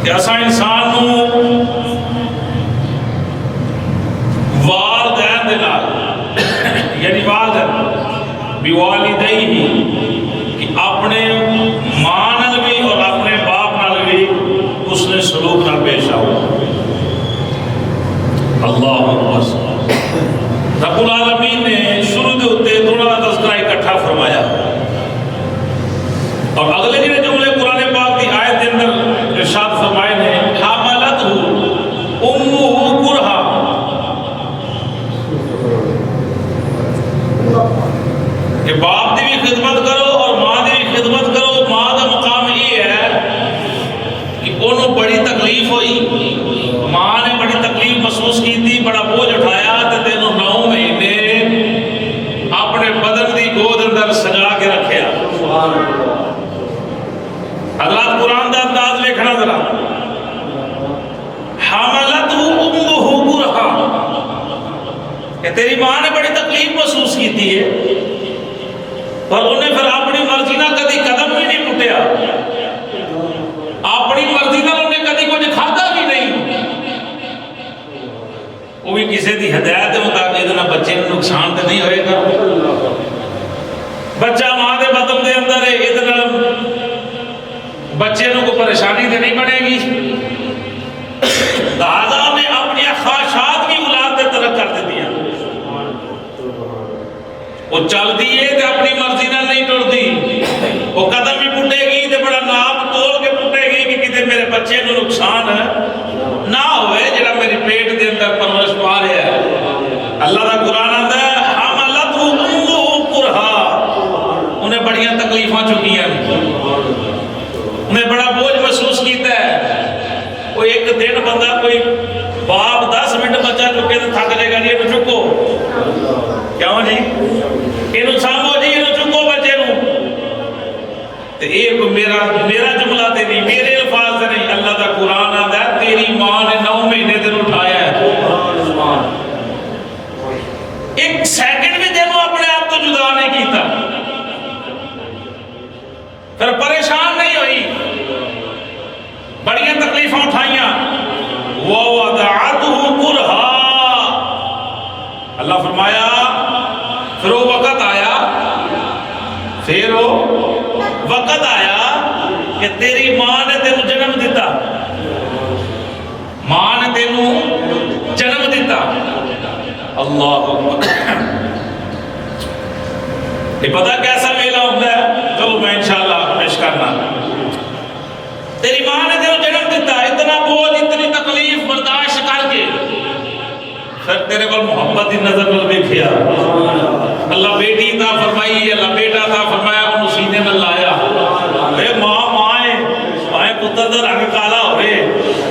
کہ اسا انسان نو والدین دے نال یعنی والدین بوالدیہ کہ اپنے ماں نال بھی اور اپنے باپ نال بھی اس نے سلوک نال پیش آؤ. اللہ اکبر. رب العالمین نے شروع دے ہوتے دونوں کا تذکرہ اکٹھا فرمایا اور اگلے جنہیں جملے قرآن پاک کی آیت کے اندر ارشاد فرمائے نے حملتہ امہ کرہا کہ باپ دی بھی خدمت کرو اور ماں دی بھی خدمت کرو. ماں کا مقام یہ ہے کہ انہوں بڑی تکلیف ہوئی, ماں نے بڑی تکلیف محسوس کی تھی, بڑا بوجھ اٹھایا تے تینوں 9 مہینے اپنے بدن دی گود اندر سجا کے رکھیا. حضرات قرآن دا انداز لکھنا ذرا. حملتہ امہ کرہا کہ تیری ماں نے بڑی تکلیف محسوس کی تھی ہے پر انہیں پھر اپنی مرضی نہ کدی قدم بھی نہیں پٹیا, اپنی مرضی نہ انہیں کدی کچھ کھاتا بھی نہیں. وہ بھی کسی دی ہدایت کے مطابق ادنا بچے کو نقصان تو نہیں ہوئے گا. بچہ ماں دے بدن دے اندر ہے, ادنا بچے کو کوئی پریشانی تو نہیں بنے گی. لہذا نے اپنی خواہشات بھی اولاد دے طرف کر دیتی ہیں. وہ چل دیئے تے اپنی مرضی نہ نہیں ٹر دی, وہ قدم بھی پٹے گی تے بڑا نام تول کے پٹے گی کہ کتے میرے بچے کو نقصان ہے نہ ہوئے جڑا میری پیٹ دے اندر پرورش پا رہا ہے. اللہ دا قرآن آتا ہے حملتہ امہ کرہا, انہیں بڑیاں تکلیفاں چکی ہیں, انہیں بڑا بوجھ محسوس کیتا ہے. وہ ایک دن بندہ کوئی باپ 10 منٹ بچہ چکے تو تھک جائے گا نہیں یہ چکو کیوں جی یہ سامو جی یہ چکو بچے نو. ایک میرا جملہ تے نہیں, میرے الفاظ تے نہیں, اللہ دا قرآن آتا ہے تیری ماں نے 9 مہینے تین اٹھایا ہے. ایک سیکنڈ بھی تینوں اپنے آپ تو جدا نہیں کیتا, پھر پریشان نہیں ہوئی, بڑی تکلیفیں اٹھائیاں. وَوَضَعَتْهُ كُرْهًا, اللہ فرمایا پھر وہ وقت آیا, پھر وہ وقت آیا کہ تیری ماں نے تینوں جنم دیتا, ماں نے تینوں جنم دیتا. اللہ اکبر. یہ پتہ کیسا میلہ ہوتا ہے, چلو میں انشاءاللہ پیش کرنا. تیری ماں نے تینوں جنم دیتا, اتنا بوجھ اتنی تکلیف برداشت کر کے پھر تیرے کو محبت کی نظر میں دیکھیا. اللہ بیٹی عطا فرمائی, اللہ بیٹا عطا فرمایا, انہوں سینے میں لایا. اے ماں مائیں پتر دا رنگ کالا ہوئے,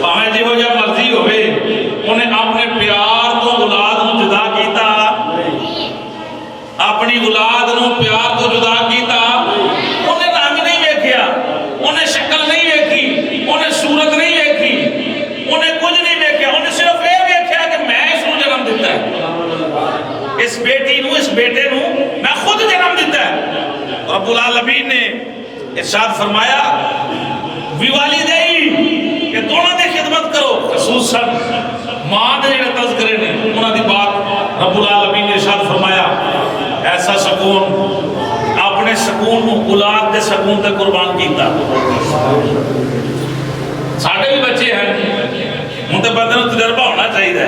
پائیں جی ہو جا مرضی ہوئے, انہیں اپنے پیار تو اولاد نو جدا کیتا, اپنی اولاد نو پیار تو جدا کیتا. انہیں رنگ نہیں ویکھیا, انہیں شکل نہیں ویکھی, انہیں صورت نہیں ویکھی, انہیں کچھ نہیں ویکھیا, انہیں صرف یہ ویکھیا کہ میں اس نو جنم دیتا ہے, اس بیٹی نو اس بیٹے نو میں خود جنم دیتا ہے. رب العالمین نے ارشاد فرمایا والدین کہ دونوں دی خدمت کرو, خصوصاً ماں دے جڑے تذکرے نے انہاں دی بات رب العالمین نے ارشاد فرمایا. ایسا سکون اپنے سکون نو اولاد دے سکون تے قربان کیتا. ساڈے بھی بچے ہیں, ہن تے بندے نوں تجربہ ہونا چاہیے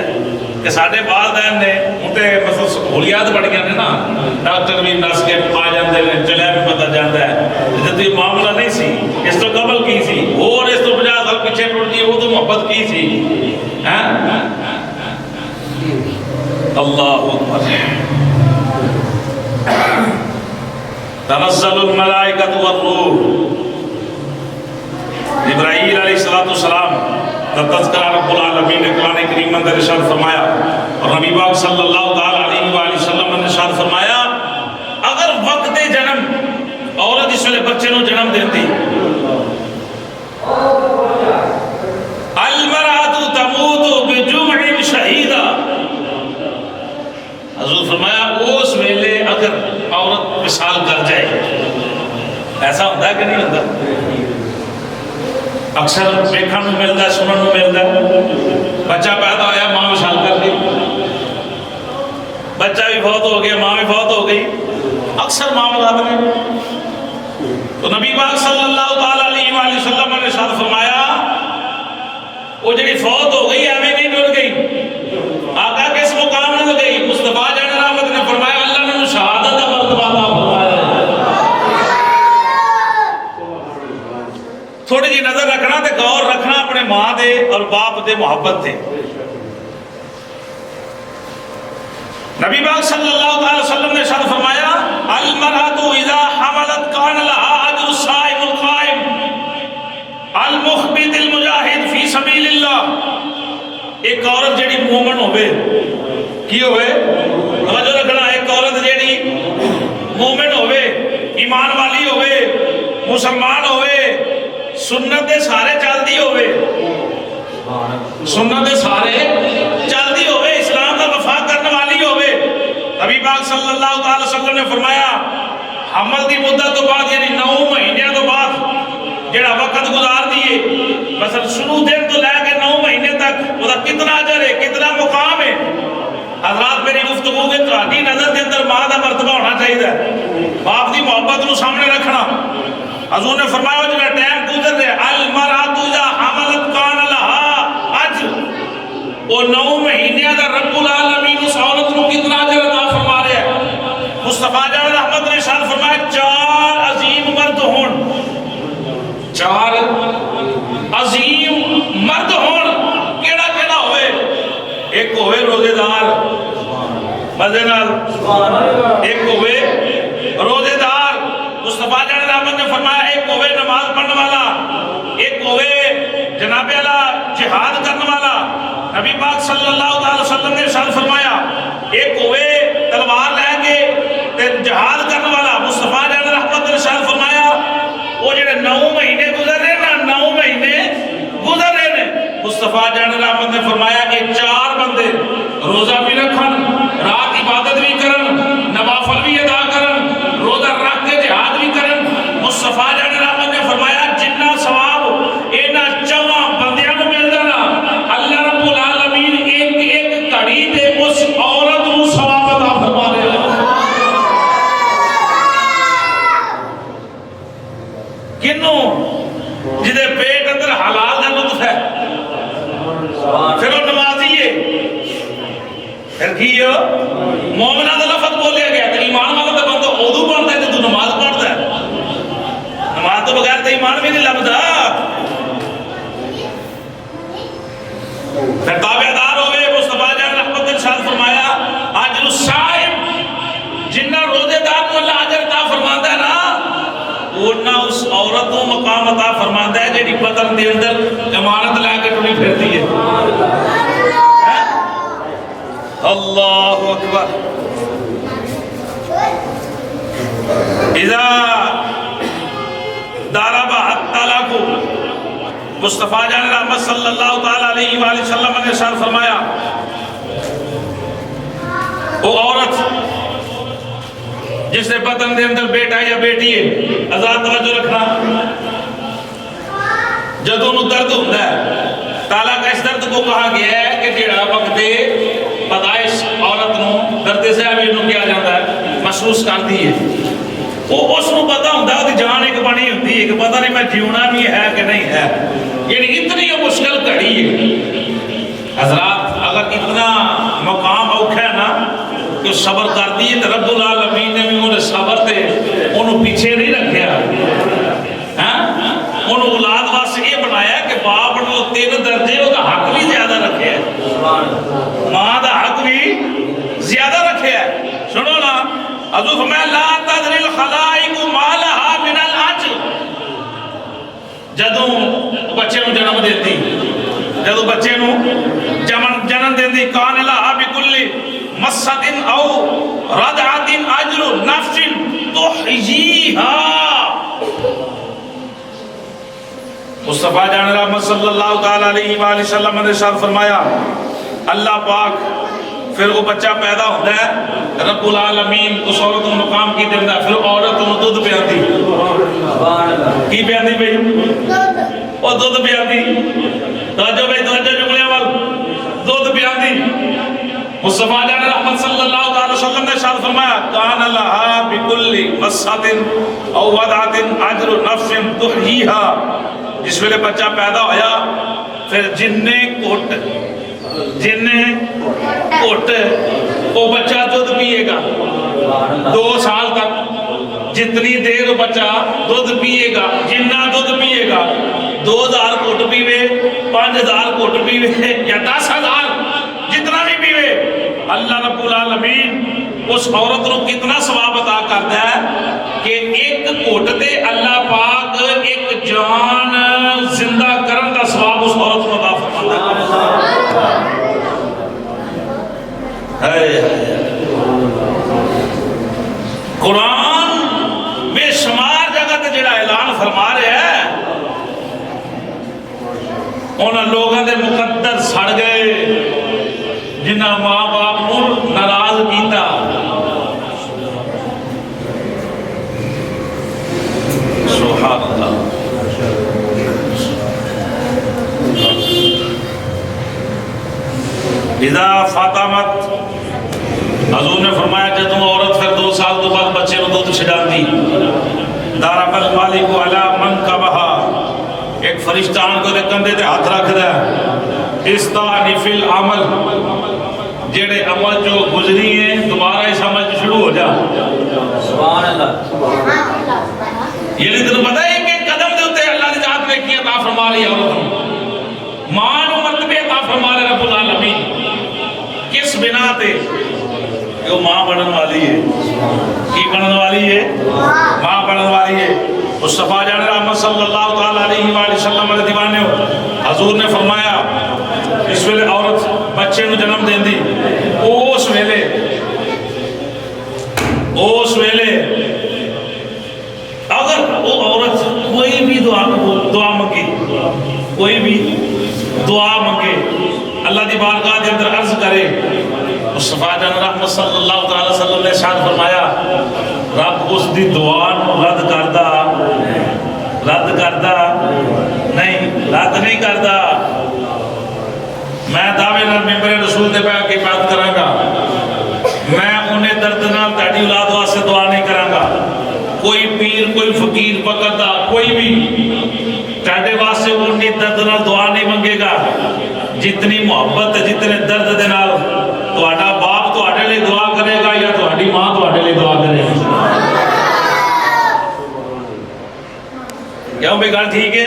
کہ ساڈے والدین نے ہن تے مطلب سہولیات بڑیاں نے نا, ڈاکٹر بھی نس کے آ جاندے نے, چلیا بھی پتہ جاندا ہے. جدوں یہ معاملہ نہیں سی, اس تو قبل کی سی, اور اس تو 50 سال پیچھے ٹر گئی, وہ تو محبت کی سی. اللہ اکبر. تنزل الملائکۃ والروح, جبرائیل علیہ السلام کا تذکرہ رب العالمین نے قرآن کریم میں ارشاد فرمایا, اور نبی پاک صلی اللہ تعالی علیہ وآلہ وسلم نے ارشاد فرمایا اگر وقت جنم عورت اس ویلے بچے نو جنم دیتی, المرأۃ تموت بجمع شہیدا, حضور فرمایا اس ویلے اگر عورت وصال کر جائے, ایسا ہوتا ہے کہ نہیں ہوتا, اکثر دیکھنے کو ملتا ہے، سننے کو ملتا ہے، بچہ پیدا ہوا ماں وشال کر لی، بچہ بھی فوت ہو گیا ماں بھی فوت ہو گئی، اکثر معاملات میں۔ تو نبی پاک صلی اللہ تعالیٰ علیہ وآلہ وسلم نے ارشاد فرمایا وہ جڑی فوت ہو گئی ایویں نہیں ڈر گئی، آقا کس مقام میں گئی؟ مصطفیٰ جان رحمت نے فرمایا اللہ نے شہادت کا مرتبہ عطا فرمایا۔ تھوڑی جی نظر رکھنا تے غور رکھنا اپنے ماں دے اور باپ دے محبت دے۔ نبی پاک صلی اللہ علیہ وسلم نے ارشاد فرمایا المرأة اذا حملت کان لها اجر الصائم القائم المخبت المجاہد فی سبیل اللہ۔ ایک عورت جڑی مومن ہوئے کی ہوئے توجہ رکھنا، ایک عورت جڑی مومن ہوئے ایمان والی ہوئے مسلمان ہوئے سنت دے سارے چلدی ہوئے، سنت دے سارے چلدی ہوئے، اسلام کا وفا کرنے والی ہوئے۔ نبی پاک صلی اللہ علیہ وسلم نے فرمایا حمل دی مدت تو بعد یعنی 9 مہینے تو بعد جڑا وقت گزار دیے، مثلا شروع دن تو لے کے 9 مہینے تک وہ کتنا اجر ہے، کتنا مقام ہے۔ حضرات میری گفتگو کے تہاڈی نظر کے اندر ماں کا مرتبہ ہونا چاہیے، باپ دی محبت کو سامنے رکھنا۔ حضور نے فرمایا جو ٹائم گزر رہے المرأة اذا حملت کان لها اجر، وہ 9 مہینے دا رب العالمین اس عورت کو کتنا اجر عطا فرما رہا ہے۔ مصطفیٰ جان رحمت نے ارشاد فرمایا 4 عظیم مرد ہون، 4 عظیم مرد ہون، کیڑا کیڑا ہوئے؟ ایک ہوئے روزے دار مزے نال، ایک ہوئے روزے دار، مصطفیٰ جان رحمت نے فرمایا ایک ہوئے نماز پڑھنے والا، ایک ہوئے جناب اللہ جہاد کرنے والا۔ نبی پاک صلی اللہ علیہ وسلم نے ارشاد فرمایا ایک ہوئے تلوار لے کے جہاد کرنے والا۔ مصطفیٰ جان رحمت نے ارشاد فرمایا وہ جڑے 9 مہینے گزر رہے نا، 9 مہینے گزر رہے نے، مصطفیٰ جان رحمت نے فرمایا یہ 4 بندے روزہ بھی رکھن، رات عبادت بھی کرن، نوافل بھی ادا کرن، روزہ رکھ کے جہاد بھی کرن، مصطفیٰ جان رحمت نے فرمایا جنہ ثواب انہاں 4 بندیاں نوں ملدا نا، اللہ رب العالمین ایک ایک گھڑی تے اس عورت نوں ثواب عطا فرما دے گا۔ کنوں جدے پیٹ اندر حلال دا لطف ہے، پھر وہ نمازی ہے، پھر کی مومنہ دا لفظ بولیا گیا تو ایمان والا تو بندہ اودو پڑھتا ہے تو نماز پڑھتا ہے، نماز تو بغیر تو ایمان بھی نہیں لبدا۔ پھر تابعدار ہوئے، مصطفیٰ جان رحمت نے ارشاد فرمایا اجر الصائم، جنہ روزے دار کو اللہ اجر عطا فرماتا ہے نا، ورنہ اس عورت کو مقام عطا فرماتا ہے جڑی بدن دے اندر امانت لے کے ٹری پھرتی ہے۔ اللہ اکبر۔ اذا ضرب الطلاق، مصطفیٰ جان رحمت صلی اللہ تعالیٰ علیہ وآلہ وسلم نے ارشاد فرمایا وہ عورت جس نے بدن دے اندر بیٹا یا بیٹی ہے، آزاد توجہ رکھنا، جب انہوں درد ہوتا ہے طلاق اس درد کو کہا گیا ہے کہ جڑا وقت پیدائش عورت نو درد سے ابھی انہوں کیا جاتا ہے محسوس کرتی ہے، وہ اس نو پتا ہوتا ہے جان ایک بنی ہوتی ہے کہ پتہ نہیں میں جیونا بھی ہے کہ نہیں ہے، یعنی اتنی مشکل گھڑی ہے۔ حضرات اگر اتنا مقام اوکھا ہے نا کہ صبر کر دی تو رب العالمین نے بھی انہیں صبر تے انہوں پیچھے نہیں رکھیا، انہوں اولاد واسطے یہ بنایا کہ باپ نے 3 درجے وہ دا حق بھی زیادہ رکھے ہے، ماں دا حق بھی زیادہ رکھے ہے۔ سنو نا حضور فرمایا لا تدری الخلائق ما لها من الاجر، جدوں بچے نو جنم دیتی، جدوں بچے نو جنم دیتی کان لها بكل مسد او رضعۃ اجر نفس تحییها۔ مصطفیٰ جان رحمت صلی اللہ تعالیٰ علیہ وآلہ وسلم نے ارشاد فرمایا اللہ پاک پھر وہ بچہ پیدا ہوتا ہے، رب العالمین اس عورت کو مقام کی دیتا ہے، پھر عورت کو دودھ پیاندی، کی پیاندی بھئی وہ دودھ پیاندی توجہ بھائی توجہ جملے وال دودھ پیاندی مصطفیٰ جان رحمت صلی اللہ علیہ وسلم نے ارشاد فرمایا کان لہا بکل مسحۃ او وضعۃ اجر نفس تحییھا جس ویلے بچہ پیدا ہویا پھر جننے کوٹ وہ بچہ دودھ پیے گا 2 سال تک جتنی دیر بچہ دودھ پیے گا جنہ دودھ پیے گا 2000 کوٹ پیوے 5000 کوٹ پیوے یا 10,000 جتنا بھی پیوے اللہ رب العالمین اس عورت کو کتنا ثواب عطا کرتا ہے کہ ایک کوٹ تے اللہ پاک ایک جان زندہ کرن دا ثواب اس عورت کو عطا فرماتا ہے۔ قرآن بے شمار جگہ تے جڑا اعلان فرما رہے ہیں انہاں لوگوں دے مقدر سڑ گئے جنہ ماں باپ کو ناراض کیتا سبحان اللہ۔ اذا فاطمت حضور نے فرمایا کہ تم عورت پھر 2 سال تو بعد بچے کو دودھ چھڑاتی دارب المالک علی من کبہا ایک فرشتہ ان کو کندھے تے ہاتھ رکھ دے استعنف العمل جڑے عمل جو گزری ہیں دوبارہ اس عمل شروع ہو جا سبحان اللہ۔ یہ نہیں تمہیں پتہ ہے کہ قدم دے ہوتے اللہ نے ذات نے کیا عطا فرما لیا عورت مان و مرتبے عطا فرما لیا رب العالمین کس بنا تے کہ وہ ماں بنن والی ہے کی بنن والی ہے ماں بنن والی ہے۔ مصطفیٰ جان رحمت صلی اللہ تعالیٰ علیہ وآلہ وسلم علیہ دیوانے ہو حضور نے فرمایا اس ویلے عورت بچے نو جنم دین دی اس ویلے اگر وہ عورت کوئی بھی دعا منگے کوئی بھی دعا منگے اللہ دی بارگاہ دے اندر عرض کرے مصطفیٰ جان رحمت صلی اللہ تعالیٰ وسلم نے ارشاد فرمایا رب اس دی دعا نو رد کردا نہیں کردا۔ میں دعوے نال ممبر رسول دے پہ کے بات کراں گا میں انہیں درد نال تہاڈی اولاد واسطے دعا نہیں کراں گا کوئی پیر کوئی فقیر پکڑدا کوئی بھی تہاڈے واسطے انہیں درد نال دعا نہیں منگے گا جتنی محبت جتنے درد دے نال تہاڈا باپ تہاڈے لئی دعا کرے گا یا تہاڈی ماں تہاڈے لئی دعا کرے گی۔ کیوں بھی گل ٹھیک ہے؟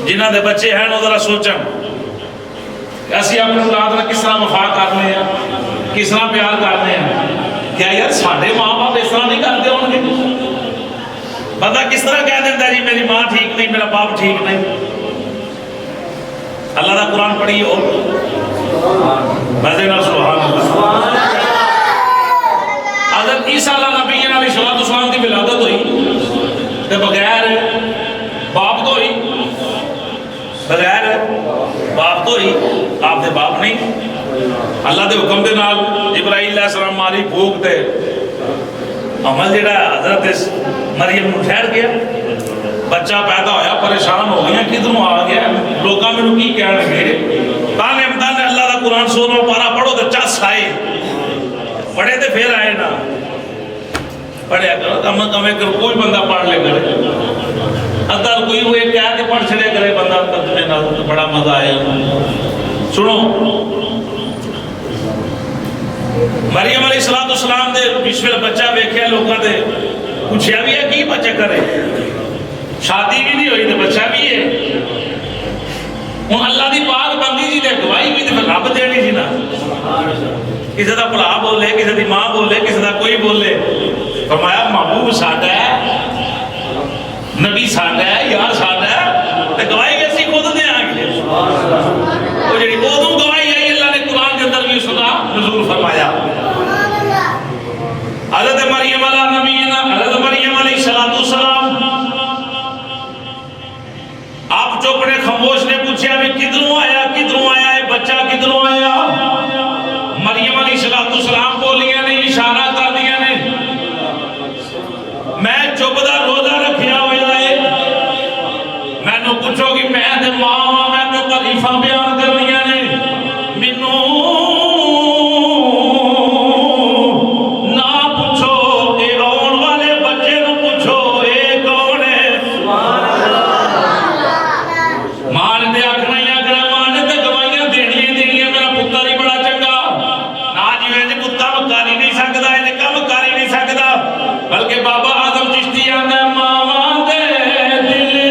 جنہ دے بچے ہیں وہ ذرا سوچن اسی اپنے اولاد نال کس طرح وفا کرنے ہیں کس طرح پیار کرنے ہیں کیا یار ساڈے ماں باپ اس طرح نہیں کرتے ہوں گے بندہ کس طرح کہہ دیتا ہے جی میری ماں ٹھیک نہیں میرا باپ ٹھیک نہیں۔ اللہ دا قرآن پڑھی ہو مزے نال سبحان اللہ۔ حضرت عیسیٰ علیہ نبی علیہ السلام کی ولادت ہوئی تے بغیر باپ تو ہی بغیر باپ تو ہی آپ دے باپ نہیں اللہ دے حکم دے نال جبرائیل علیہ السلام ماری بھوک تے عمل جڑا حضرت مریم نو ٹھہر گیا بچہ پیدا ہویا پریشان ہو گیا کدھروں آ گیا لوگاں میں کی کہہ لگے تانے امدان نے اللہ دا قرآن 16 پارا پڑھو تے چس آئے پڑھے تے پھر آئے نا پڑھیا کرو کم کم کوئی بندہ پڑھ لے کرے اگر کوئی وہ ایک آیت پڑھ چھڑے کرے بندہ ترجمے نال تو بڑا مزہ آئے سنو مریم علیہ السلام دے بشویل بچہ ویکھیا لوگاں دے پوچھیا بھی ہے کی بچہ کرے شادی بھی نہیں ہوئی تو بچہ بھی ہے ہوں اللہ دی پاک بندی جی دے گواہی بھی تے رب دینی سی نا کسی دا بھرا بولے کسی دی ماں بولے کسی دا کوئی بولے فرمایا محبوب ساڈا ہے نبی ساڈا ہے یار ساڈا ہے تے گواہی اسی خود دیاں گے وہ جڑی اودوں گواہی آئی اللہ نے قرآن کے اندر بھی اس کا نزول فرمایا حضرت مریم علیہ نبینا حضرت مریم علیہ السلام آپ چوپڑے خاموش نے پوچھا بھی کدھروں آیا ہے بچہ کدھروں آیا مریم علیہ السلام بولیاں نے اشارہ کر دیا نے میں چپ دا روزہ رکھیا ہوا ہے پوچھو کہ میں تے ماں میں تے تعریفاں بیان کرنیاں نے مینوں نہ پوچھو اے آن والے بچے نوں پوچھو اے کون ہے سبحان اللہ ماں نے تے آکھنا ہی آکھنا ماں نے تے گواہیاں دینیاں میرا پتر ہی بڑا چنگا نا جی وینج کتا کر ہی نہیں سکدا اے کم کر ہی نہیں سکدا بلکہ بابا آدم چشتی آندا ہے ماواں دے دل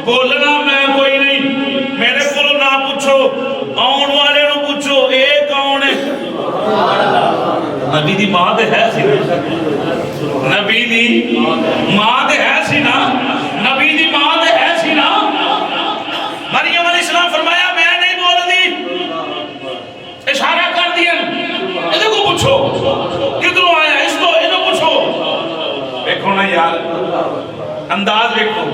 بولنا میں کوئی نہیں میرے کو نہ پوچھو آن والے نو پوچھو اے کون ہے نبی دی ماں دے ہے سی نبی دی ماں دے ہے سی نا نبی دی ماں دے ہے سی نا مریم علیہ السلام فرمایا میں نہیں بول دی اشارہ کر دیا ادھے کو پوچھو کدھروں آیا اس کو ادھے پوچھو دیکھو نا یار انداز دیکھو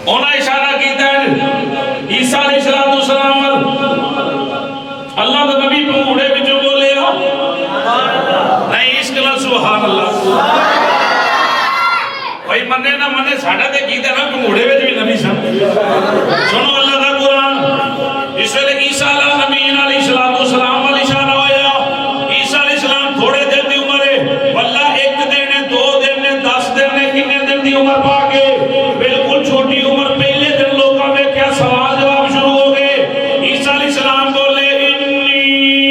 انہاں اشارہ کیتا ہے عیسیٰ علیہ السلام اللہ دا نبی پنگوڑے بچوں بولے نہیں عشق نہ سبحان اللہ کوئی منے نہ منے ساڑھا دے کیتا نا پنگوڑے بچ بھی نبی سن سنو اللہ دا قرآن اس ویلے عیسیٰ علیہ السلام والی اشارہ ہویا عیسیٰ علیہ السلام تھوڑے دن دی عمر ہے واللہ ایک دن ہے 2 دن ہے 10 دن ہے کنے دن دی عمر پا کے بالکل چھوٹی عمر پہلے دن لوگاں میں کیا سوال جواب شروع ہو گئے عیسیٰ علیہ السلام بولے انی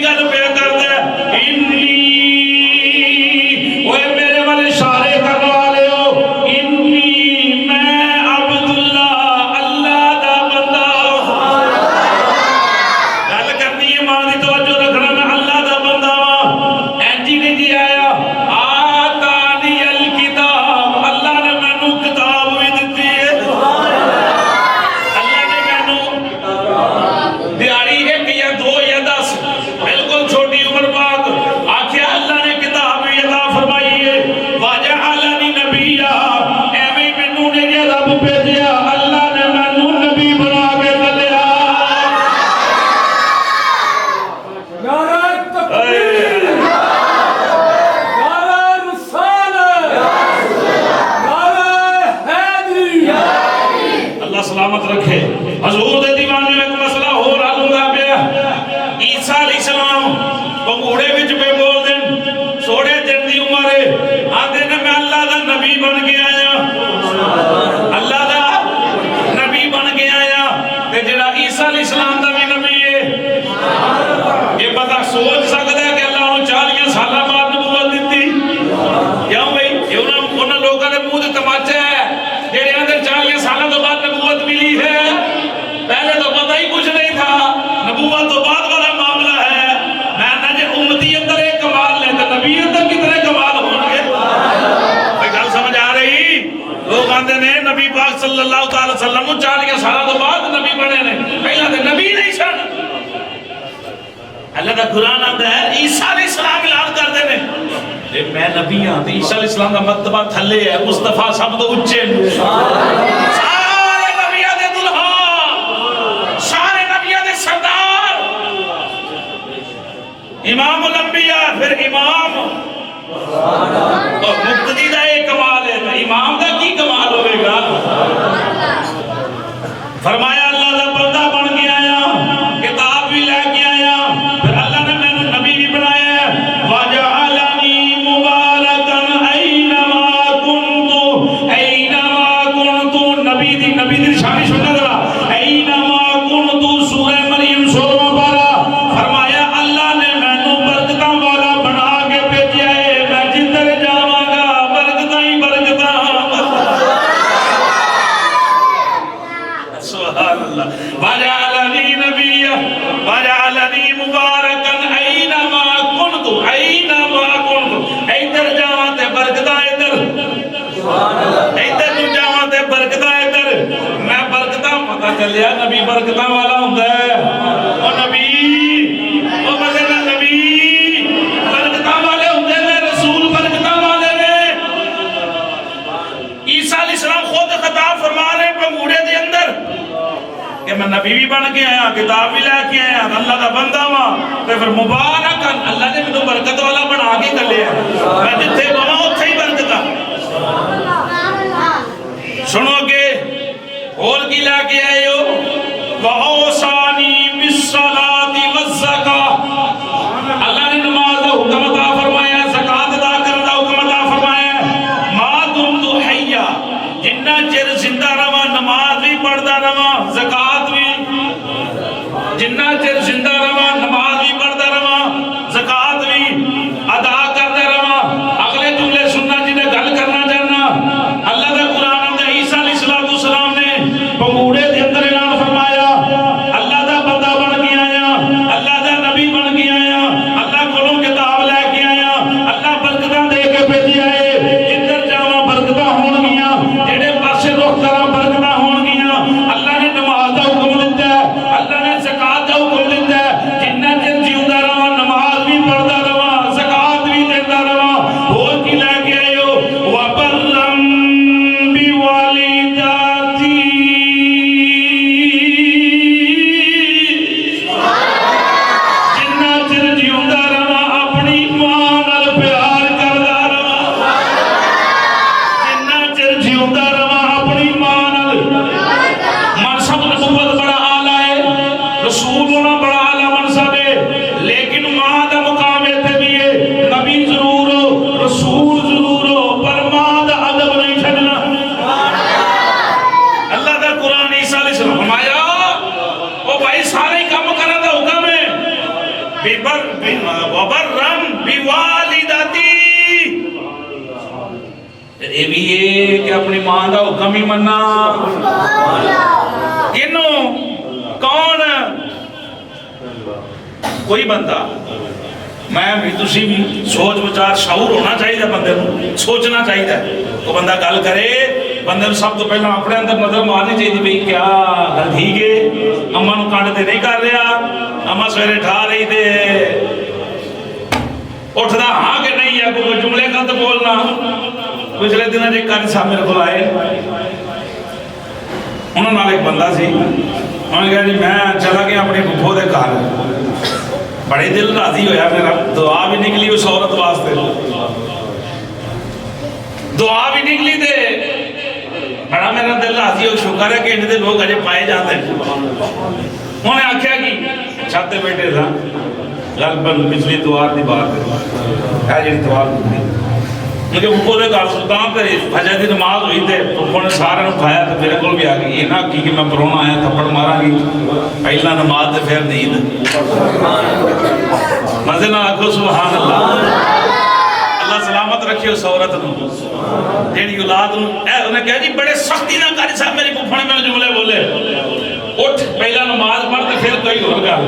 گل پہ کردا انی اوے میرے والے اشارے کرنے والے ہو انی میں عبداللہ اللہ دا بندہ گل کرنی ہے ماں دی توجہ رکھنا میں اللہ دا بندہ اینجی نہیں جی آیا آتانی الکتاب اللہ نے مینوں کتاب بھی دتی ہے اللہ نے مینوں دیہڑی ایک یا دو یا 10 بالکل چھوٹی عمر پاک آخیا اللہ نے کتاب بھی عطا فرمائی ہے وجعلنی نبیا ایویں مینوں نے یہ رب بھیجیا اللہ نے مینوں نبی بنا کے گلیا نعرہ تکبیر نعرہ رسالت نعرہ حیدری اللہ سلامت رکھے حضور دے دیوانے میں کوئی مسئلہ ہو رہا لوں پیا عیسیٰ علیہ السلام پنگوڑے وچ پہ بول دیں سوڑے دن دی عمرے آدھے نے میں اللہ دا نبی بن کے آیا اللہ دا نبی بن کے آیا تے جڑا عیسیٰ علیہ السلام دا بھی نبی ہے یہ پتہ سوچ سکتا ہے کہ اللہ انہوں 40 سالہ بعد نبوت دیتی کیوں بھئی یہ انہوں لوگوں نے منہ تے تماچا ہے جڑے اندر 40 سالہ تو بعد نبوت ملی ہے پہلے تو پتہ ہی کچھ نہیں تھا نبوت تو بعد والا معاملہ ہے میں نہ جے امتی اندر ایک کمال لے تو نبی اندر کتنے کمال ہوں گے بھئی گل سمجھ آ رہی لوگ آندے نے نبی پاک صلی اللہ تعالی وسلم 40 سالہ تو بعد نبی بنے نے پہلا تو نبی نہیں سن اللہ دا قرآن آتا ہے عیسیٰ علیہ السلام اعلان کر دے نے میں نبی ہاں تو عیسیٰ علیہ السلام کا مرتبہ تھلے ہے مصطفیٰ سب تو اچھے سارے نبیوں دے دلہا سارے نبیوں دے سردار امام الانبیاء پھر امام مقتدی دا ایک کمال ہے تو امام دا کی کمال ہوئے گا فرمایا اللہ دا بندہ بن کے آیا کتاب بھی لے کے آیا پھر اللہ نے میں نبی بھی بنایا ہے وَجَعَلَنِي مُبَارَكًا أَيْنَمَا كُنْتُ نبی دی شانی سننا ذرا أَيْنَمَا كُنْتُ سورہ مریم 16 پارہ فرمایا اللہ نے مینوں برکتاں والا بنا کے بھیجا ہے میں جدھر جاواں گا برکتاں ہی برکتاں سبحان اللہ وَجَعَلَنِي نَبِيًّا وَجَعَلَنِي مُبَارَكًا أَيْنَمَا كُنْتُ ادھر جاواں تے برکتاں ادھر تو جاواں تے برکتاں ادھر میں برکتاں پتہ چلیا نبی برکتاں والا ہوندا ہے او نبی او مدینہ نبی برکتاں والے ہوندے نے رسول برکتاں والے نے عیسیٰ علیہ السلام خود خطاب فرما رہے پنگوڑے دے اندر کہ میں نبی بھی بن کے آیا کتاب بھی لے کے آیا اللہ دا بندہ ہاں تے پھر مبارکاً اللہ نے مینوں برکت والا بنا کے گلیا میں جتھے بہاں اوتھے ہی برکتاں سنو کہ اور کی لے کے آئے ہو وَأَوْصَانِي بِالصَّلَاةِ وَالزَّكَاةِ اللہ نے نماز دا حکم عطا فرمایا زکات ادا کرنے دا حکم عطا فرمایا ما دمت حیا جنہ چر زندہ رہواں نماز بھی پڑھدا رہواں زکات بھی جنہ چر زندہ رہواں نماز بھی پڑھدا رہواں زکات بھی ادا کردا رہواں اگلے جملے سننا جنہیں گل کرنا چاہنا اللہ دا قرآن عیسیٰ علیہ السلام نے پنگوڑے دے اندر اعلان فرمایا اللہ وبرم بوالدتی، یہ بھی ہے کہ اپنی ماں دا حکم ہی مننا. کنوں کون؟ کوئی بندہ. میں بھی تسی بھی سوچ بچار شعور ہونا چاہیے بندے کو، سوچنا چاہیے. تو بندہ گل کرے بندے کو سب تو پہلے اپنے اندر نظر مارنی چاہیے بھئی کیا گل ٹھیک ہے، اماں نو کانڈ تے نہیں کر رہا، اماں سویرے ٹھا رہی تے اٹھدا ہاں کہ نہیں ہے، کوئی جملے غلط بولنا. پچھلے دن ایک قاری صاحب میرے کو آئے، انہوں نے ایک بندہ سی، انہوں نے کہا جی میں چلا گیا اپنی پھپھو دے گھر، بڑے دل راضی ہویا، میرا دعا بھی نکلی اس عورت واسطے، دعا بھی نکلی تے بڑا میرا دل راضی ہو، شکر ہے کہ ان دے لوگ اجے پائے جاتے ہیں. انہوں نے آکھیا کہ چھاتے بیٹھے تھا گل بن پچھلی دوار دی بات ہے جی دوار دی ان کے پھپھو دے گھر سلطان تے فجر دی نماز ہوئی تے پھپھو نے سارے نوں کھایا تے میرے کول بھی آ گئی. یہ نہ کہ میں پرونا آیا تھپڑ مارا گی، پہلا نماز تے پھر نیند. مزے نہ آکھو سبحان اللہ. اللہ سلامت رکھے اس عورت نو جیڑی اولاد نو. انہوں نے کہا جی بڑے سختی نہ قاری صاحب میری پھپھو نے میرے جملے بولے، اٹھ پہلا نماز پڑھ تے پھر کوئی اور گل.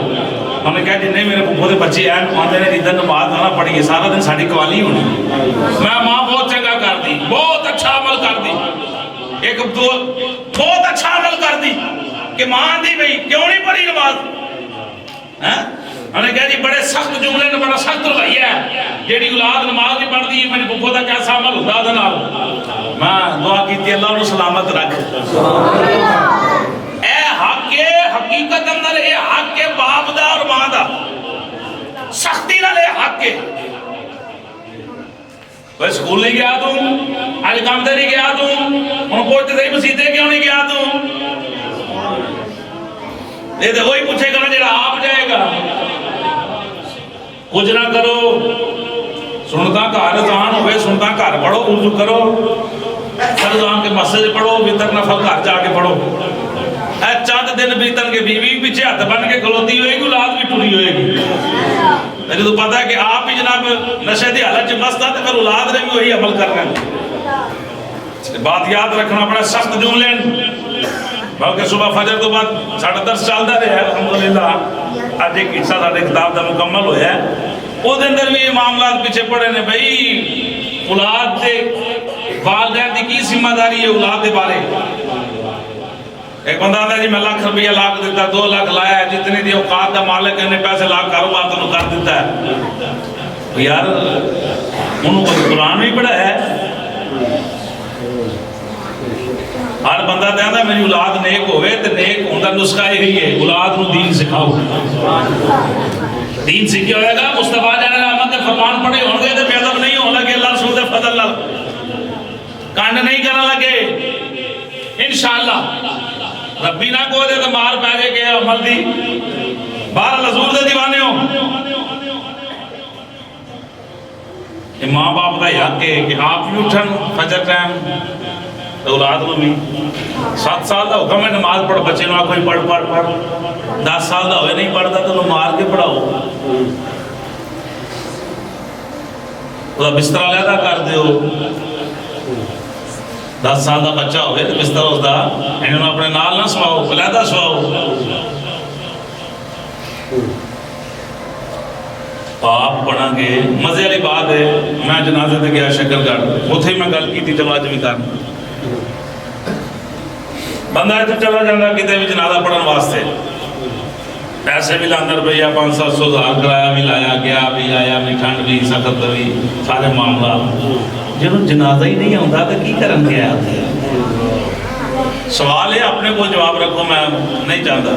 انہوں نے کہا جی نہیں میرے پھپھو دے بچے ہیں آندے نے جدھر نماز نہ پڑھیے سارا دن ساڈی قوالی ہونی. میں ماں بہت چنگا کر دی، بہت اچھا عمل کر دی، ایک دو بہت اچھا عمل کر دی کہ ماں دی بھئی کیوں نہیں پڑھی نماز. انہوں نے کہا جی بڑے سخت جملے نے بڑا سخت رویہ ہے، جیڑی اولاد نماز نہیں پڑھتی میری پھپھو دا کیسا عمل ہوتا ہے نال. میں دعا کیتی اللہ انہوں سلامت رکھ. اے حق ہے حقیقت اندر اے حق ہے باپ دا اور ماں دا، سختی نہ لے حق ہے. کوئی سکول نہیں گیا تم، آج کام تے نہیں گیا تم، انہوں پوچھتے تھے مسیدے کیوں نہیں گیا تم. یہ تو وہی پوچھے گا نا جڑا آپ جائے گا. کچھ نہ کرو، سنتا گھر اذان ہوئے سنتا گھر پڑھو، وضو کرو، اذان کے مسجد پڑھو، وتر نفل گھر جا کے پڑھو. اے چند دن بیتن کے بیوی پیچھے ہاتھ بن کے کھلوتی ہوئے گی، اولاد بھی ٹری ہوئے گی. لیکن تو پتہ ہے کہ آپ ہی جناب نشے دی حالت مست ہے تو پھر اولاد نے بھی وہی عمل کرنا ہے. بات یاد رکھنا بڑا سخت جملے بلکہ صبح فجر تو بعد ساڑھا درس چلتا رہا ہے الحمدللہ. آج ایک حصہ ساڑھے کتاب دا مکمل ہویا ہے، وہ دن در بھی معاملات پیچھے پڑے نے. بھئی اولاد دے والدین دی کی ذمہ داری ہے اولاد دے بارے. ایک بندہ آتا ہے جی میں لاکھ روپیہ لاکھ دیتا، 2 لاکھ لایا ہے، جتنی دی اوقات دا مالک ہے انہیں پیسے لاکھ کاروبار تو کر دیتا ہے. یار انہوں کو قرآن بھی پڑھا ہے. ہر بندہ کہتا ہے میری اولاد نیک ہوئے تو نیک ہوندہ نسخہ یہی ہے اولاد نو دین سکھاؤ. دین سکھیا ہوئے گا مصطفیٰ جانے رحمت فرمان پڑھے ہوں گے تو بے ادب نہیں ہوں لگے، اللہ رسول دے فضل اللہ کانڈ نہیں کرنا لگے. انشاءاللہ ربی نہ کو دے تو مار پہلے کے عمل دی بار حضور دے دیوانے ہو. یہ ماں باپ دا حق ہے کہ آپ بھی اٹھن فجر ٹائم اولاد نو بھی 7 سال دا حکم ہے نماز پڑھ، بچے نو کوئی پڑھ پڑھ پڑھ. 10 سال دا ہوئے نہیں پڑھتا تو مار کے پڑھاؤ. وہ بستر علیحدہ کر دیو. 10 سال دا بچہ ہوئے تو بستر اس دا انہوں اپنے نال نہ سواؤ، علیحدہ سواؤ. آپ پڑھا گے مزے والی بات ہے. میں جنازے تے گیا شکر گڑھ، اتھے میں گل کی تھی چلو اج بھی کرنا. بندہ اتنے چلا جانا کتے بھی جنازہ پڑھن واسطے، پیسے بھی لاندر روپیہ 500-700 ہزار کرایہ بھی لایا، گیا بھی آیا بھی، ٹھنڈ بھی سخت بھی سارے معاملات. جنہوں جنازہ ہی نہیں آتا تو کی کرن گیا ہے. سوال ہے اپنے کو جواب رکھو، میں نہیں چاہتا.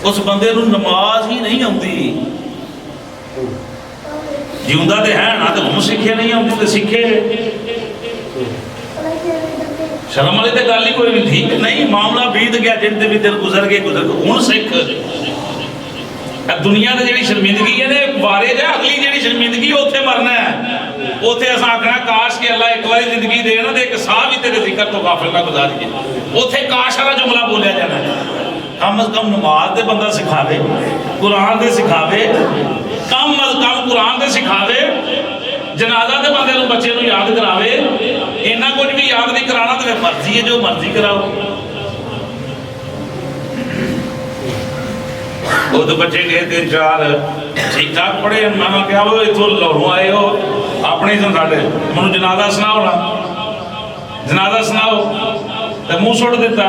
اس بندے نو نماز ہی نہیں آتی، جیوندا تے ہے نا تو ہم سکھے نہیں آتی تو سکھے. شرم والی تے گل ہی کوئی نہیں. ٹھیک نہیں معاملہ بیت گیا، جن دے بھی دن گزر گئے ہن سکھ. دنیا تے جڑی شرمندگی ہے نا وارے جا، اگلی جڑی شرمندگی اوتھے مرنا ہے. اوتھے اساں آکھنا کاش کہ اللہ ایک بار زندگی دے نا تے ایک ساہ بھی تیرے ذکر تو غافل نہ گزار دیے. اوتھے کاش والا جملہ بولیا جانا ہے. کم از کم نماز دے بندہ سکھاوے، قرآن دے سکھاوے، کم از کم قرآن دے سکھاوے، جنازہ دے بندے نو بچے نو یاد کراوے، اینا کچھ بھی یاد نہیں کرانا تو مرضی ہے جو مرضی کراؤ۔ وہ تو بچے گئے 3-4 ٹھیک ٹھاک پڑھے، میں نے کہا وہ اتھو لاہوروں آئے ہو اپنے سن ساڈے منو جنازہ سناؤ نا، جنازہ سناؤ تے منہ سٹ دیتا۔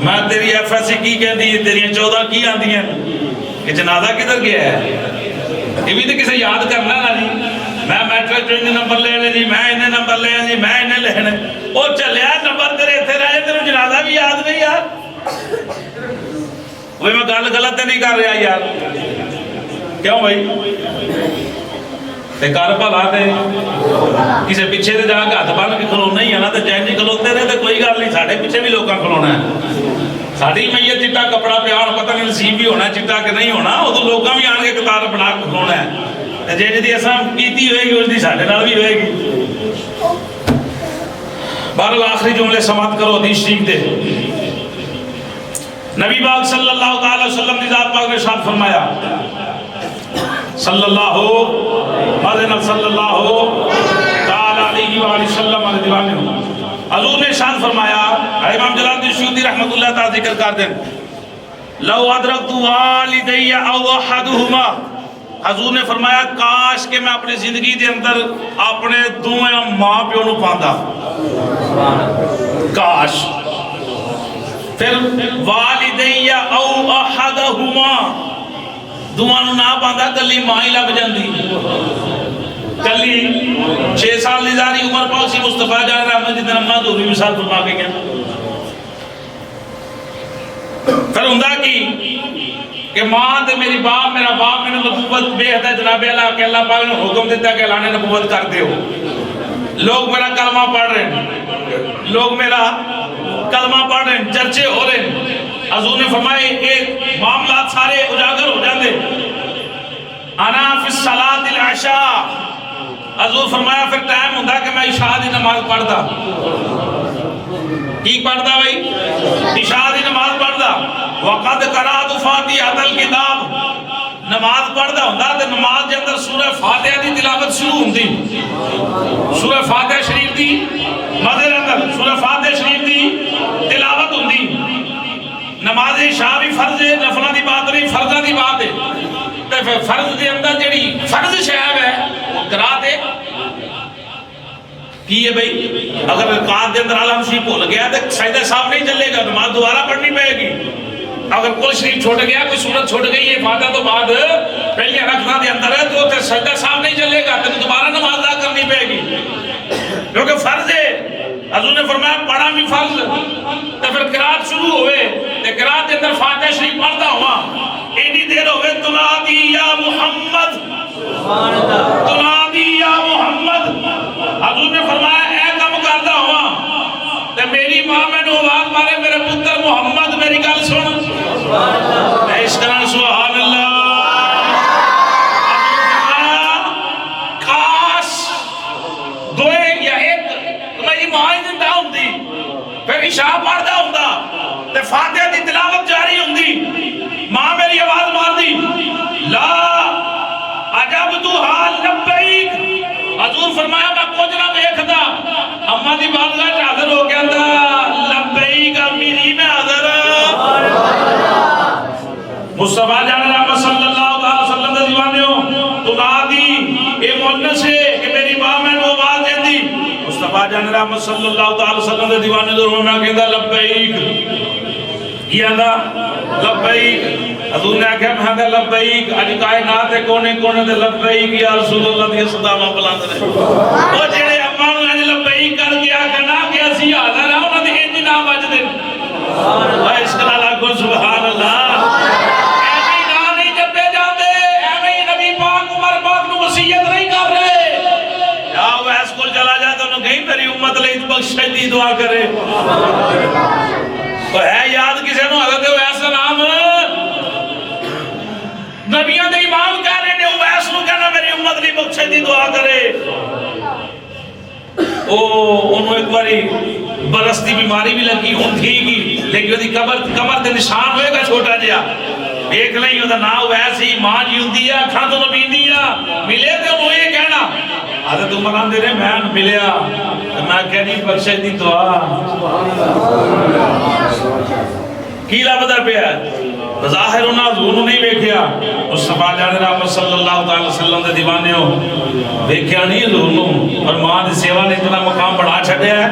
میں تیری ایف ایس سی کی کہندی ہے، تیری 14 کی آندی ہیں کہ جنازہ کدھر گیا ہے؟ یہ بھی تو کسے یاد کرنا نا جی، میں میٹرک جو انہیں نمبر لینے جی، میں انہیں نمبر لینے جی، میں انہیں لینے، وہ چلیا نمبر تیرے اتھے رہے، تیرے جنازہ بھی یاد نہیں یار۔ وہ میں گل غلط نہیں کر رہا یار، کیوں بھائی؟ تے کر بھلا تے کسے پیچھے تے جا کے ہاتھ بن کے کھلونا ہی ہے نا، تے جائیں جی کھلوتے رہے تے کوئی گل نہیں، ساڈے پیچھے بھی لوگاں کھلونا ہے۔ ساڈی میت چٹا کپڑا پیا ہن پتہ نہیں نصیب بھی ہونا چٹا کہ نہیں ہونا، ادو لوگاں بھی آن کے قطار بنا کے کھلونا ہے، تے جے جی اساں کیتی ہوئے گی اس دی ساڈے نال بھی ہوئے گی۔ بہرحال آخری جملے سماعت کرو حدیث شریف دے۔ نبی پاک صلی اللہ تعالی وسلم دی ذات پاک نے ارشاد فرمایا، صلی اللہ مدن صلی اللہ تعالی علیہ وآلہ وسلم علیہ دیوانے، حضور نے ارشاد فرمایا، امام جلال الدین سیوطی رحمۃ اللہ تعالی ذکر کر دیں، لو ادرکت والدی او احدہما، حضور نے فرمایا کاش کہ میں اپنی زندگی دے اندر اپنے دوویں ماں پیو نو پاندا، کاش، پھر والدی او احدہما دوواں نو نہ پاندا، کلی ماں ہی لگ جاندی، کلی 6 سال دی زاری عمر پاک سی مصطفیٰ جان رحمت جتنا اماں دوری مثال فرما کے گیا۔ پھر ہوندا کی کہ ماں تے میری باپ، میرا باپ میں نے نبوت بے حد ہے جناب اللہ کہ اللہ پاک نے حکم دیتا کہ اعلان نبوت کر دے ہو، لوگ میرا کلمہ پڑھ رہے ہیں، لوگ میرا کلمہ پڑھ رہے ہیں، چرچے ہو رہے ہیں۔ حضور نے فرمائے کہ معاملات سارے اجاگر ہو جاندے، انا فی الصلاۃ العشاء، حضور فرمایا پھر ٹائم ہوندا کہ میں عشاء دی نماز پڑھدا، کی پڑھدا بھائی؟ عشاء دی نماز پڑھدا، وقد قرأت فاتحۃ الکتاب، نماز پڑھدا ہوندا تے نماز دے اندر سورہ فاتحہ دی تلاوت شروع ہوندی، سورہ فاتحہ شریف دی مدر اندر سورہ فاتحہ شریف دی تلاوت ہوندی۔ نماز عشاء بھی فرض ہے، نفلہ دی بات نہیں، فرضہ دی بات ہے، تے فرض دے اندر جڑی فرض شہاب ہے وہ قرات ہے، کی ہے بھئی؟ اگر رکعت دے اندر عالم شریف بھول گیا تو سجدہ صاحب نہیں چلے گا، نماز دوبارہ پڑھنی پڑے گی۔ اگر کل شریف چھوٹ گیا، کوئی سورت چھوٹ گئی ہے فاتحہ تو بعد پہلی رکعت دے اندر ہے تو سجدہ صاحب نہیں چلے گا، تو دوبارہ نماز ادا کرنی پڑے گی کیونکہ فرض ہے۔ حضور نے فرمایا پڑھا بھی فرض، تو پھر قرات شروع ہوئے، تو قرات کے اندر فاتحہ شریف پڑھتا ہوا اینی دیر ہوئے، تنادی یا محمد، تنادی یا محمد، حضور نے فرمایا اے کم کرتا ہوا تو میری ماں میں نو آواز مارے میرے پتر محمد میری گل سن، میں اس طرح سبحان اللہ، کاش دوئے یا ایک میری ماں ہی زندہ ہوندی، پھر عشاء پڑھدا ہوندا تے فاتحہ دی تلاوت جاری ہوندی، ماں میری آواز مار دی، لا عجبتها لبیک، حضور فرمایا میں کچھ نہ دیکھدا، اماں دی بارگاہ حاضر ہو کے اندر لبیک میری میں حاضر، مصطفیٰ جان رحمت صلی اللہ علیہ وسلم دے دیوانیوں، تنادی اے مؤنث ہے کہ میری ماں میں نو آواز دیندی، مصطفیٰ جان رحمت صلی اللہ علیہ وسلم دے دیوانے دور میں کہندا لبیک، یہ آندا لبیک، حضور نے آکھیا میں آندا لبیک، اج کائنات کونے کونے دے لبیک یا رسول اللہ دی صداواں بلند نے، او جڑے اماں نوں اج لبیک کر کے آکھنا کہ اسی حاضر ہاں انہاں دے انج نام وجدے، سبحان اللہ، اس کلام کو سبحان اللہ، ایویں نام نہیں جپے جاندے، ایویں نبی پاک عمر پاک نوں وصیت نہیں کر رہے، یا ویس کو چلا جائے تو انہوں کہیں میری امت لئی بخشش دی دعا کرے، تو ہے یاد کسے نو حضرت ویس نام، نبیوں دے امام کہہ رہے نے ویس نو کہنا میری امت لئی بخشش دی دعا کرے، انہوں ایک باری برس دی بیماری بھی لگی ہوں تھی گی لیکن وہ کمر تے نشان ہوئے گا چھوٹا جہا دیکھ لیں وہ نہ ویسی ماں جی ہوں اکھاں تو نبی ملے تو انہوں یہ کہنا حضرت عمر آندے نے میں ملیا میں کہنی بخشش دی دعا کی لبدا پیا بظاہر انہاں حضور نہیں ویکھیا مصطفیٰ جان رحمت صلی اللہ تعالی وسلم دے دیوانے ہو ویکھیا نہیں حضور نو اور ماں دی سیوا نے اتنا مقام بڑھا چھڈیا ہے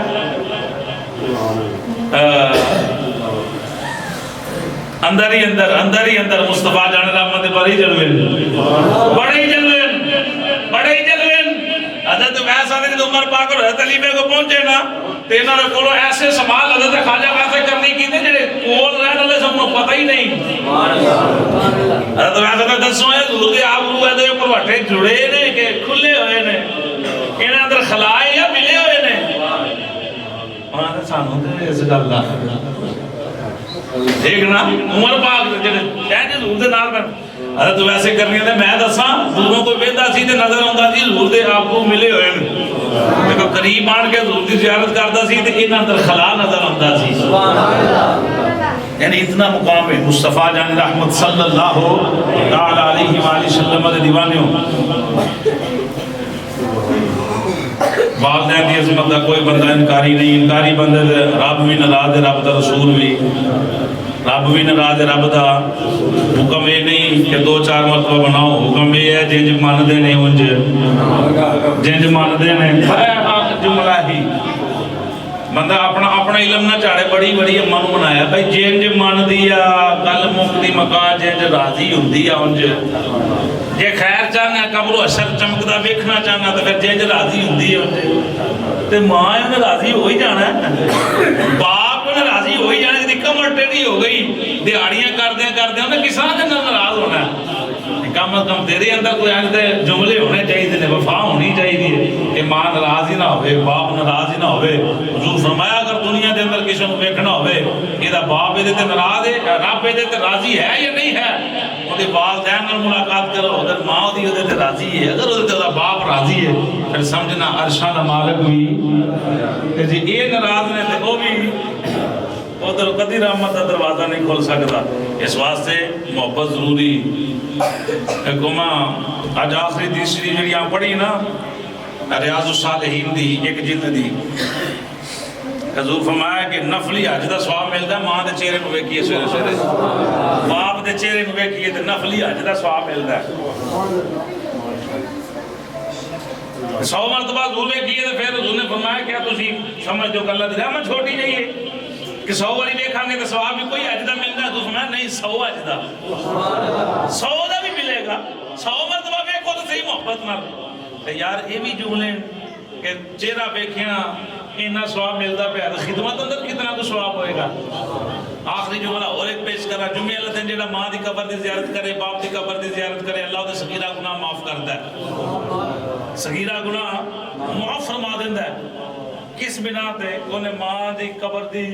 اندر ہی اندر مصطفیٰ جان رحمت بڑی جلوے حضرت ویسا نے جب عمر پاک اور حضرت علی بے کو پہنچے نا تو انہوں نے کولو ایسے سمال حضرت خواجہ ویسے کرنی کی تھے جڑے کول رہنے لے سب کو پتہ ہی نہیں حضرت ویسا نے دسوں ہے حضور دے آپ روح دے اوپر وٹے جڑے نے کہ کھلے ہوئے نے انہیں اندر خلائے یا ملے ہوئے نے انہوں نے سانوں دے اس گل دا دیکھنا عمر پاک جڑے کہنے حضور دے نال میں حضرت ویسے کرنی ہے میں دساں دوروں کو ویندا سی تے نظر آوندا سی حضور دے آپ کو ملے ہوئے نے تے قریب آن کے حضور دی زیارت کردا سی تے انہاں اندر خلا نظر آوندا سی سبحان اللہ یعنی اتنا مقام ہے مصطفیٰ جان رحمت صلی اللہ تعالی علیہ وآلہ وسلم دے دیوانیوں والدین دی عظمت دا کوئی بندہ انکاری نہیں انکاری بندے دے رب بھی ناراض ہے رب دا رسول بھی رب بھی ناراض ہے رب دا حکم یہ نہیں کہ 2-4 مرتبہ بناؤ حکم یہ ہے جنج مان دے نہیں انج جنج مان دے نہیں جملہ ہی بندہ اپنا علم نہ چاڑے بڑی اماں نو بنایا بھائی جنج مان دیا گل مکدی مکا جنج راضی ہوندی ہے انج جے خیر چاہنا قبر و حشر چمکدا ویکھنا چاہنا تو پھر جنج راضی ہوندی ہے انج تے ماں نے راضی ہو ہی جانا ہے باپ نے راضی ہو ہی جانا ہے کمر ٹیڑھی ہو گئی دیہڑیاں کردے انہیں کس طرح ناراض ہونا ہے کم از کم تیرے اندر کوئی ایسے جملے ہونے چاہیے نے وفا ہونی چاہیے کہ ماں ناراض ہی نہ ہوئے باپ ناراض ہی نہ ہوئے حضور فرمایا اگر دنیا کے اندر کسی کو ویکھنا ہوئے یہ باپ یہ ناراض ہے رب یہ راضی ہے یا نہیں ہے وہ والدین نال ملاقات کرو اگر ماں وہ راضی ہے اگر وہ باپ راضی ہے پھر سمجھنا عرشاں دا مالک بھی جی یہ ناراض نے تو وہ بھی ادھر کدی رحمت کا دروازہ نہیں کھل سکتا اس واسطے محبت ضروری اج آخری تیسری جڑی آپ پڑھی نا ریاض الصالحین دی ایک جلد دی حضور فرمایا کہ نفلی حج دا ثواب ملتا ہے ماں دے چہرے کو ویکھیے سویرے سویرے باپ دے چہرے کو ویکھیے تے نفلی حج دا ثواب ملتا ہے 100 مرتبہ حضور ویکھیے تے پھر حضور نے فرمایا کیا تسی سمجھ دو کہ اللہ دی رحمت چھوٹی جائیے کہ 100 والی دیکھا گے تو ثواب بھی کوئی حج دا ملنا ہے تو فرمایا نہیں 100 حج دا 100 دا بھی ملے گا 100 مرتبہ ویکھو تو صحیح محبت نال یار یہ بھی جملے کہ چہرہ ویکھیا اتنا ثواب ملتا پیا تو خدمت اندر کتنا کو ثواب ہوئے گا آخری جملہ اور ایک پیش کرا جمعے اللہ دن جڑا ماں دی قبر دی زیارت کرے باپ دی قبر دی زیارت کرے اللہ دے صغیرہ گناہ معاف کرتا ہے صغیرہ گناہ معاف فرما دیندا ہے کس بنا تے انہیں ماں دی قبر دی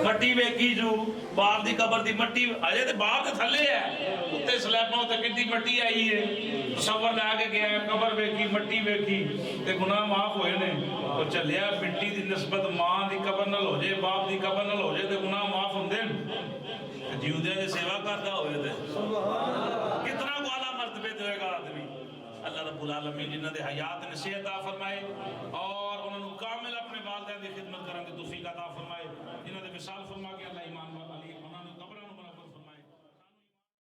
مٹی ویکھی جو باپ دی قبر دی مٹی اجے تے باپ تے تھلے ہے تے سلیباں تے کتنی مٹی آئی ہے تصور لے کے گیا قبر ویکھی مٹی ویکھی تے گناہ معاف ہوئے نے او چلیا مٹی دی نسبت ماں دی قبر نال ہو جائے باپ دی قبر نال ہو جائے تے گناہ معاف ہوندے جیوندے دی سیوا کردا ہوئے تے کتنا کو اعلی مرتبے تے ہوئے گا آدمی اللہ رب العالمین جنہاں دے حیات نے صحت عطا فرمائے اور انہاں نوں کامل اپنے والدین دی خدمت کرن دی توفیق عطا فرمائے جنہاں دے مثال فرما کے اللہ ایمان